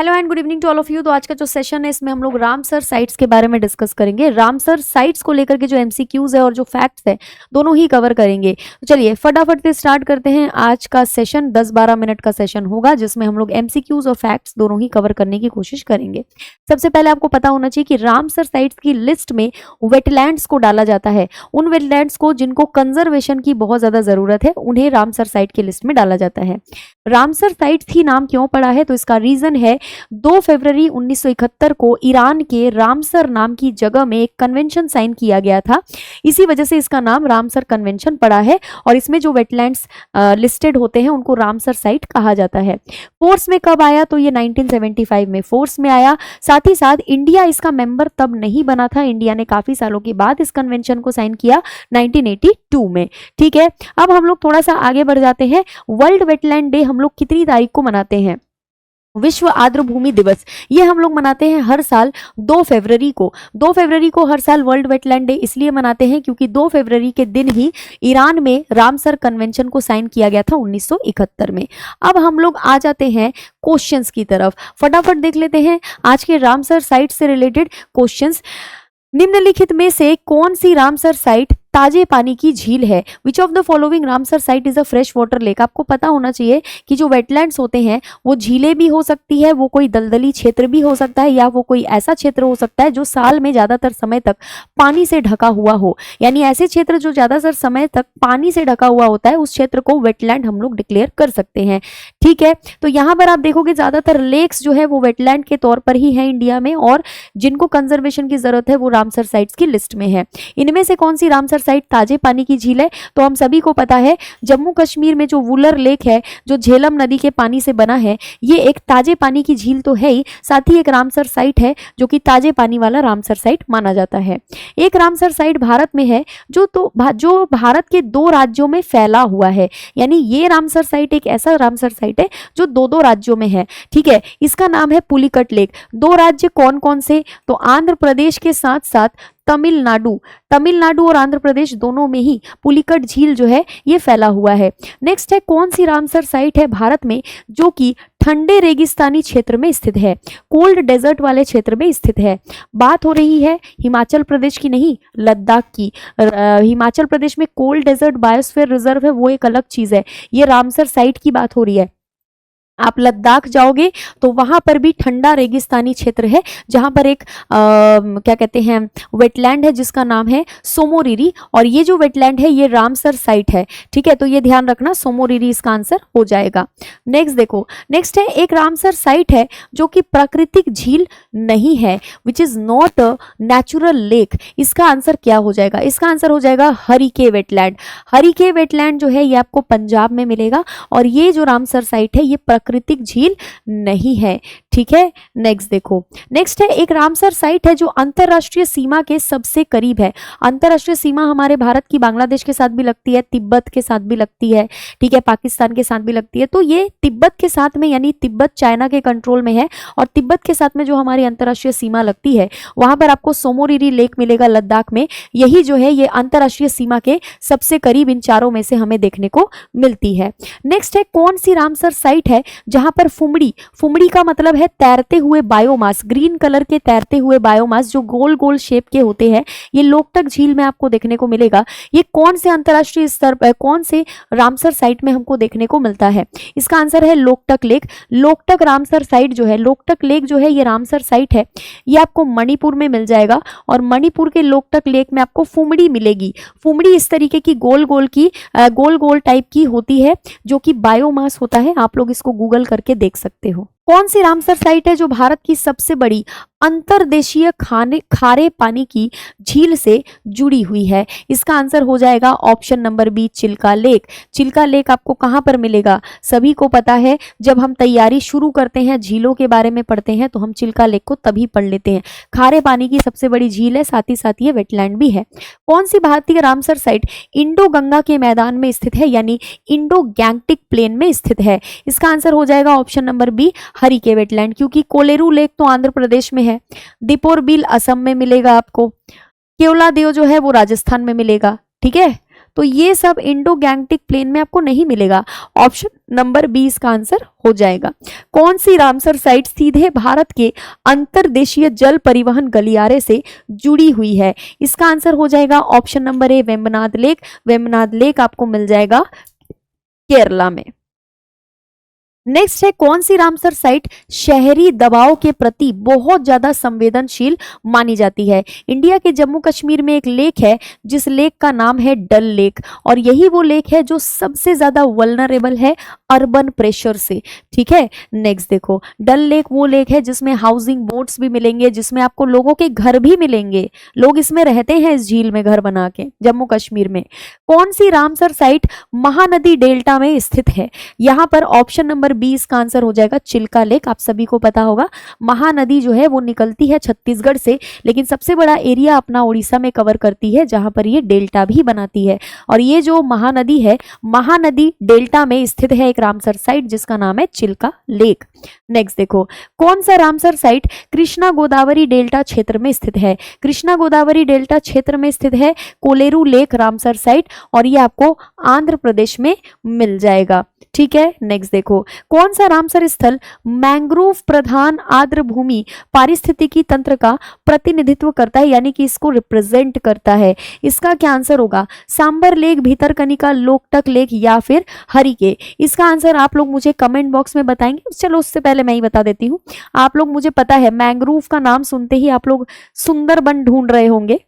Hello and good evening to all of you. तो आज का जो सेशन है इसमें हम लोग रामसर साइट्स के बारे में डिस्कस करेंगे। रामसर साइट्स को लेकर के जो एमसीक्यूज है और जो फैक्ट्स है दोनों ही कवर करेंगे। तो चलिए फटाफट से स्टार्ट करते हैं। आज का सेशन 10-12 मिनट का सेशन होगा जिसमें हम लोग एमसीक्यूज और फैक्ट्स दोनों ही कवर करने की कोशिश करेंगे। सबसे पहले आपको पता होना चाहिए कि रामसर साइट्स की लिस्ट में वेटलैंड्स को डाला जाता है। उन वेटलैंड्स को जिनको कंजर्वेशन की बहुत ज्यादा जरूरत है उन्हें रामसर साइट की लिस्ट में डाला जाता है। रामसर साइट्स ही नाम क्यों पड़ा है, तो इसका रीजन है 2 फरवरी 1971 को ईरान के रामसर नाम की जगह में एक कन्वेंशन साइन किया गया था। इसी वजह से इसका नाम रामसर कन्वेंशन पड़ा है और इसमें जो वेटलैंड्स लिस्टेड होते हैं उनको रामसर साइट कहा जाता है। फोर्स में कब आया, तो ये 1975 में फोर्स में आया। साथ ही साथ इंडिया इसका मेंबर तब नहीं बना था। इंडिया ने काफी सालों के बाद इस कन्वेंशन को साइन किया 1982 में। ठीक है, अब हम लोग थोड़ा सा आगे बढ़ जाते हैं। वर्ल्ड वेटलैंड डे हम लोग कितनी तारीख को मनाते हैं? विश्व आर्द्रभूमि दिवस, ये हम लोग मनाते हैं हर साल 2 फरवरी को। 2 फरवरी को हर साल वर्ल्ड वेटलैंड डे इसलिए मनाते हैं क्योंकि 2 फरवरी के दिन ही ईरान में रामसर कन्वेंशन को साइन किया गया था 1971 में। अब हम लोग आ जाते हैं क्वेश्चंस की तरफ। फटाफट देख लेते हैं आज के रामसर साइट से रिलेटेड क्वेश्चंस। निम्नलिखित में से कौन सी रामसर साइट ताजे पानी की झील है? Which of the following Ramsar site is a fresh water lake? आपको पता होना चाहिए कि जो वेटलैंड्स होते हैं वो झीलें भी हो सकती है, वो कोई दलदली क्षेत्र भी हो सकता है, या वो कोई ऐसा क्षेत्र हो सकता है जो साल में ज्यादातर समय तक पानी से ढका हुआ हो। यानी ऐसे क्षेत्र जो ज्यादातर समय तक पानी से ढका हुआ होता है उस क्षेत्र को वेटलैंड हम लोग डिक्लेयर कर सकते हैं। ठीक है, तो यहाँ पर आप देखोगे ज्यादातर लेक्स जो है वो वेटलैंड के तौर पर ही है इंडिया में, और जिनको कंजर्वेशन की जरूरत है वो रामसर साइट्स की लिस्ट में है। इनमें से कौन सी रामसर साइट ताजे पानी की झील है? तो हम सभी को पता है जम्मू कश्मीर में जो वुलर लेक है जो झेलम नदी के पानी से बना है, ये एक ताजे पानी की झील तो है ही, साथ ही एक रामसर साइट है जो कि ताजे पानी वाला रामसर साइट माना जाता है। एक रामसर साइट भारत में है जो भारत के 2 राज्यों में फैला हुआ है। यानी ये रामसर साइट एक ऐसा रामसर साइट है जो 2 राज्यों में है। ठीक है, इसका नाम है पुलिकट लेक। 2 राज्य कौन कौन से? तो आंध्र प्रदेश के साथ साथ तमिलनाडु और आंध्र प्रदेश दोनों में ही पुलिकट झील जो है ये फैला हुआ है। नेक्स्ट है कौन सी रामसर साइट है भारत में जो कि ठंडे रेगिस्तानी क्षेत्र में स्थित है, कोल्ड डेजर्ट वाले क्षेत्र में स्थित है? बात हो रही है हिमाचल प्रदेश की, नहीं लद्दाख की। हिमाचल प्रदेश में कोल्ड डेजर्ट बायोस्फीयर रिजर्व है, वो एक अलग चीज है। ये रामसर साइट की बात हो रही है। आप लद्दाख जाओगे तो वहां पर भी ठंडा रेगिस्तानी क्षेत्र है जहां पर एक क्या कहते हैं वेटलैंड है जिसका नाम है सोमोरिरी, और ये जो वेटलैंड है ये रामसर साइट है। ठीक है, तो ये ध्यान रखना, सोमोरिरी इसका आंसर हो जाएगा। नेक्स्ट देखो, नेक्स्ट है एक रामसर साइट है जो कि प्राकृतिक झील नहीं है, which is not a natural lake. इसका आंसर क्या हो जाएगा? इसका आंसर हो जाएगा हरिके वेटलैंड। हरिके वेटलैंड जो है ये आपको पंजाब में मिलेगा और ये जो रामसर साइट है ये प्राकृतिक झील नहीं है। ठीक है, नेक्स्ट देखो, नेक्स्ट है एक रामसर साइट है जो अंतरराष्ट्रीय सीमा के सबसे करीब है। अंतरराष्ट्रीय सीमा हमारे भारत की बांग्लादेश के साथ भी लगती है, तिब्बत के साथ भी लगती है, ठीक है, पाकिस्तान के साथ भी लगती है। तो ये तिब्बत के साथ में, यानी तिब्बत चाइना के कंट्रोल में है, और तिब्बत के साथ में जो हमारी अंतरराष्ट्रीय सीमा लगती है वहां पर आपको सोमोरिरी लेक मिलेगा लद्दाख में। यही जो है ये अंतरराष्ट्रीय सीमा के सबसे करीब इन चारों में से हमें देखने को मिलती है। नेक्स्ट है कौन सी रामसर साइट है जहां पर फुमड़ी का मतलब है तैरते हुए बायोमास, ग्रीन कलर के तैरते हुए बायोमास जो गोल गोल शेप के होते हैं, ये लोकटक झील में आपको देखने को मिलेगा। ये कौन से अंतरराष्ट्रीय स्तर पर, कौन से रामसर साइट में हमको देखने को मिलता है? इसका आंसर है Loktak lake. Loktak Ramsar site जो है, लोकटक लेक जो है ये रामसर साइट है, ये आपको मणिपुर में मिल जाएगा, और मणिपुर के लोकटक लेक में आपको फुमड़ी मिलेगी। फुमड़ी इस तरीके की गोल गोल टाइप की होती है जो कि बायोमास होता है। आप लोग इसको गूगल करके देख सकते हो। कौन सी रामसर साइट है जो भारत की सबसे बड़ी अंतर्देशीय खारे पानी की झील से जुड़ी हुई है? इसका आंसर हो जाएगा option number B, Chilka lake. Chilka lake आपको कहां पर मिलेगा? सभी को पता है, जब हम तैयारी शुरू करते हैं झीलों के बारे में पढ़ते हैं तो हम चिल्का लेक को तभी पढ़ लेते हैं। खारे पानी की सबसे बड़ी झील है, साथ ही साथ ये वेटलैंड भी है। कौन सी भारतीय रामसर साइट इंडो गंगा के मैदान में स्थित है, यानी इंडो गैंगटिक प्लेन में स्थित है? इसका आंसर हो जाएगा option number B, Harike wetland, क्योंकि कोलेरू लेक तो आंध्र प्रदेश में है, दीपोर बिल असम में मिलेगा आपको, केवलादेव जो है वो राजस्थान में मिलेगा। ठीक है, तो ये सब इंडो गैंगटिक प्लेन में आपको नहीं मिलेगा। ऑप्शन नंबर बी इसका आंसर हो जाएगा। कौन सी रामसर साइट सीधे भारत के अंतर्देशीय जल परिवहन गलियारे से जुड़ी हुई है? इसका आंसर हो जाएगा option number A Vembanad lake. Vembanad lake आपको मिल जाएगा केरला में। नेक्स्ट है कौन सी रामसर साइट शहरी दबाव के प्रति बहुत ज्यादा संवेदनशील मानी जाती है? इंडिया के जम्मू कश्मीर में एक लेक है जिस लेक का नाम है डल लेक, और यही वो लेक है जो सबसे ज्यादा वल्नरेबल है अर्बन प्रेशर से। ठीक है, नेक्स्ट देखो, डल लेक वो लेक है जिसमें हाउसिंग बोट्स भी मिलेंगे, जिसमें आपको लोगों के घर भी मिलेंगे, लोग इसमें रहते हैं इस झील में घर बना के, जम्मू कश्मीर में। कौन सी रामसर साइट महानदी डेल्टा में स्थित है? यहां पर ऑप्शन नंबर बी इसका आंसर हो जाएगा चिल्का लेक। आप सभी को पता होगा महानदी जो है वो निकलती है छत्तीसगढ़ से, लेकिन सबसे बड़ा एरिया अपना उड़ीसा में कवर करती है जहां पर ये डेल्टा भी बनाती है, और ये जो महानदी है महानदी डेल्टा में स्थित है एक रामसर साइट जिसका नाम है चिल्का लेक। नेक्स्ट देखो, कौन सा Ramsar site Krishna Godavari delta क्षेत्र में स्थित है? कृष्णा गोदावरी डेल्टा क्षेत्र में स्थित है कोलेरू लेक रामसर साइट, और ये आपको आंध्र प्रदेश में मिल जाएगा। ठीक है, नेक्स्ट देखो, कौन सा रामसर स्थल मैंग्रोव प्रधान आर्द्र भूमि पारिस्थितिकी तंत्र का प्रतिनिधित्व करता है, यानी कि इसको रिप्रेजेंट करता है? इसका क्या आंसर होगा? सांबर लेक, भीतरकनिका, लोकटक लेक या फिर हरिके? इसका आंसर आप लोग मुझे कमेंट बॉक्स में बताएंगे। चलो उससे पहले मैं ही बता देती हूँ। आप लोग, मुझे पता है मैंग्रोव का नाम सुनते ही आप लोग सुंदरबन ढूंढ रहे होंगे,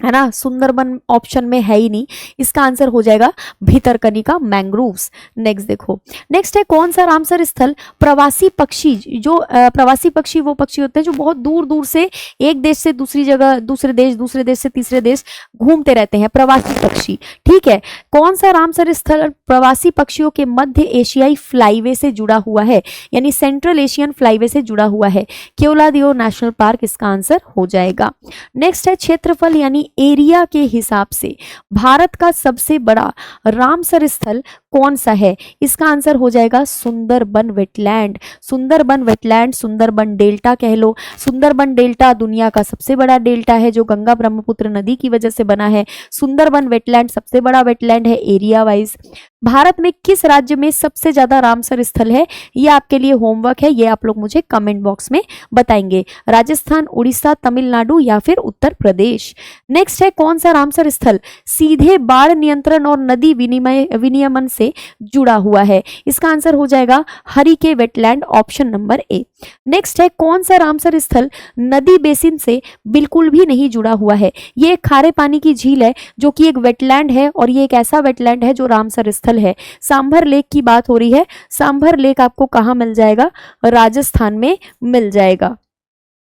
है ना? सुंदरबन ऑप्शन में है ही नहीं, इसका आंसर हो जाएगा भीतरकनिका मैंग्रोव्स। नेक्स्ट देखो, नेक्स्ट है कौन सा रामसर स्थल प्रवासी पक्षी, जो प्रवासी पक्षी वो पक्षी होते हैं जो बहुत दूर दूर से एक देश से दूसरी जगह, दूसरे देश से तीसरे देश घूमते रहते हैं, प्रवासी पक्षी। ठीक है, कौन सा रामसर स्थल प्रवासी पक्षियों के मध्य एशियाई फ्लाईवे से जुड़ा हुआ है, यानी सेंट्रल एशियन फ्लाईवे से जुड़ा हुआ है? केवलादियो नेशनल पार्क इसका आंसर हो जाएगा। नेक्स्ट है क्षेत्रफल यानी एरिया के हिसाब से भारत का सबसे बड़ा रामसर स्थल कौन सा है? इसका आंसर हो जाएगा Sundarban wetland. Sundarban wetland, Sundarban delta कह लो। सुंदरबन डेल्टा दुनिया का सबसे बड़ा डेल्टा है जो गंगा ब्रह्मपुत्र नदी की वजह से बना है। सुंदरबन वेटलैंड सबसे बड़ा वेटलैंड है एरिया वाइज। भारत में किस राज्य में सबसे ज्यादा रामसर स्थल है? ये आपके लिए होमवर्क है, ये आप लोग मुझे कमेंट बॉक्स में बताएंगे। राजस्थान, उड़ीसा, तमिलनाडु या फिर उत्तर प्रदेश। नेक्स्ट है कौन सा रामसर स्थल सीधे बाढ़ नियंत्रण और नदी विनियमन से जुड़ा हुआ है? इसका आंसर हो जाएगा Harike wetland, option number A. Next है कौन सा रामसर स्थल नदी बेसिन से बिल्कुल भी नहीं जुड़ा हुआ है? ये एक खारे पानी की झील है जो कि एक वेटलैंड है, और ये एक ऐसा वेटलैंड है जो रामसर स्थल है। सांभर लेक की बात हो रही है। सांभर लेक आपको कहां मिल जाएगा? राजस्थान में मिल जाएगा।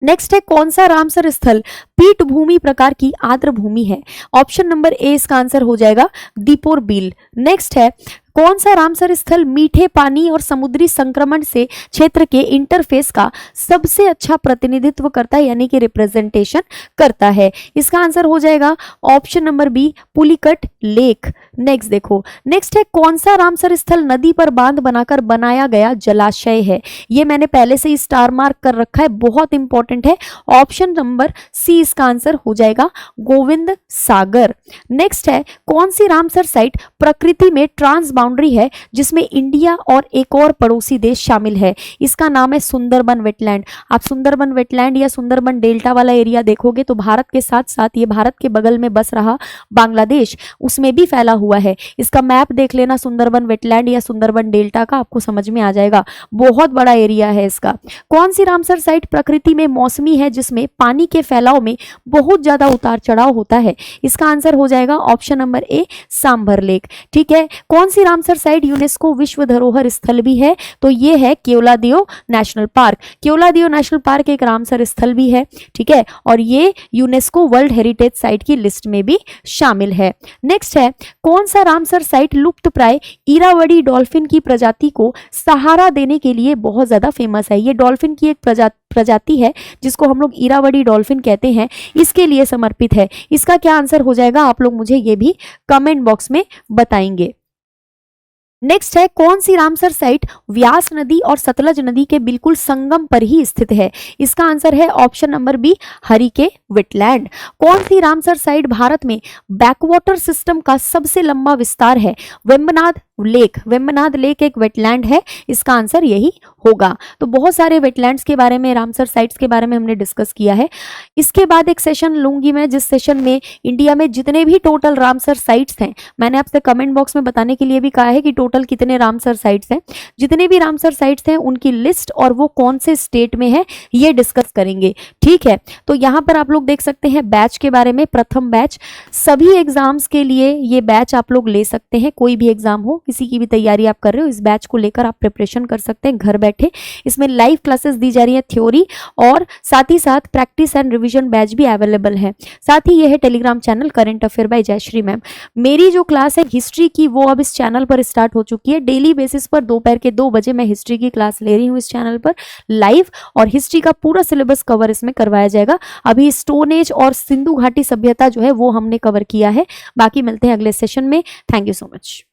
नेक्स्ट है कौन सा रामसर स्थल पीठ भूमि प्रकार की आर्द्र भूमि है? ऑप्शन नंबर ए इसका आंसर हो जाएगा दीपोर बील। नेक्स्ट है कौन सा रामसर स्थल मीठे पानी और समुद्री संक्रमण से क्षेत्र के इंटरफेस का सबसे अच्छा प्रतिनिधित्व करता है, यानी कि रिप्रेजेंटेशन करता है? इसका आंसर हो जाएगा option number B Pulicat lake. Next देखो, नेक्स्ट है कौन सा रामसर स्थल नदी पर बांध बनाकर बनाया गया जलाशय है? ये मैंने पहले से ही स्टार मार्क कर रखा है, बहुत इंपॉर्टेंट है। ऑप्शन नंबर सी इसका आंसर हो जाएगा गोविंद सागर। नेक्स्ट है कौन सी रामसर साइट प्रकृति में ट्रांस बाउंड्री है जिसमें इंडिया और एक और पड़ोसी देश शामिल है? इसका नाम है सुंदरबन वेटलैंड। आप सुंदरबन वेटलैंड या सुंदरबन डेल्टा वाला एरिया देखोगे तो भारत के साथ साथ ये भारत के बगल में बस रहा बांग्लादेश, उसमें भी फैला हुआ है। इसका मैप देख लेना सुंदरबन वेटलैंड या सुंदरबन डेल्टा का, आपको समझ में आ जाएगा, बहुत बड़ा एरिया है इसका। कौन सी रामसर साइट प्रकृति में मौसमी है जिसमें पानी के फैलाव में बहुत ज्यादा उतार चढ़ाव होता है? इसका आंसर हो जाएगा option number A sambar lake. ठीक है, कौन सी रामसर साइट यूनेस्को विश्व धरोहर स्थल भी है? तो ये है केवलादियो नेशनल पार्क। केवलादियो नेशनल पार्क एक रामसर स्थल भी है, ठीक है, और ये यूनेस्को वर्ल्ड हेरिटेज साइट की लिस्ट में भी शामिल है। नेक्स्ट है कौन सा रामसर साइट लुप्त प्राय इरावदी डॉल्फिन की प्रजाति को सहारा देने के लिए बहुत ज्यादा फेमस है? ये डॉल्फिन की एक प्रजाति है जिसको हम लोग इरावदी डॉल्फिन कहते हैं, इसके लिए समर्पित है। इसका क्या आंसर हो जाएगा? आप लोग मुझे ये भी कमेंट बॉक्स में बताएंगे। नेक्स्ट है कौन सी रामसर साइट व्यास नदी और सतलज नदी के बिल्कुल संगम पर ही स्थित है? इसका आंसर है option number B, Harike wetland. कौन सी रामसर साइट भारत में बैकवाटर सिस्टम का सबसे लंबा विस्तार है? वेम्बनाड लेक। वेम्बनाड लेक एक वेटलैंड है, इसका आंसर यही होगा। तो बहुत सारे वेटलैंड्स के बारे में, रामसर साइट्स के बारे में हमने डिस्कस किया है। इसके बाद एक सेशन लूंगी मैं, जिस सेशन में इंडिया में जितने भी टोटल रामसर साइट्स हैं, मैंने आपसे कमेंट बॉक्स में बताने के लिए भी कहा है कि टोटल कितने रामसर साइट्स हैं, जितने भी रामसर साइट्स हैं उनकी लिस्ट और वो कौन से स्टेट में है ये डिस्कस करेंगे। ठीक है, तो यहाँ पर आप लोग देख सकते हैं बैच के बारे में। प्रथम बैच, सभी एग्जाम्स के लिए ये बैच आप लोग ले सकते हैं, कोई भी एग्जाम हो, किसी की भी तैयारी आप कर रहे हो, इस बैच को लेकर आप प्रिपरेशन कर सकते हैं घर बैठे। इसमें लाइव क्लासेस दी जा रही है, थ्योरी और साथ ही साथ प्रैक्टिस एंड रिवीजन बैच भी अवेलेबल है। साथ ही यह है Telegram channel current affair by Jayshree ma'am. मेरी जो क्लास है हिस्ट्री की वो अब इस चैनल पर स्टार्ट हो चुकी है। डेली बेसिस पर दोपहर के 2 बजे मैं हिस्ट्री की क्लास ले रही हूँ इस चैनल पर लाइव, और हिस्ट्री का पूरा सिलेबस कवर इसमें करवाया जाएगा। अभी स्टोन एज और सिंधु घाटी सभ्यता जो है वो हमने कवर किया है। बाकी मिलते हैं अगले सेशन में। Thank you so much.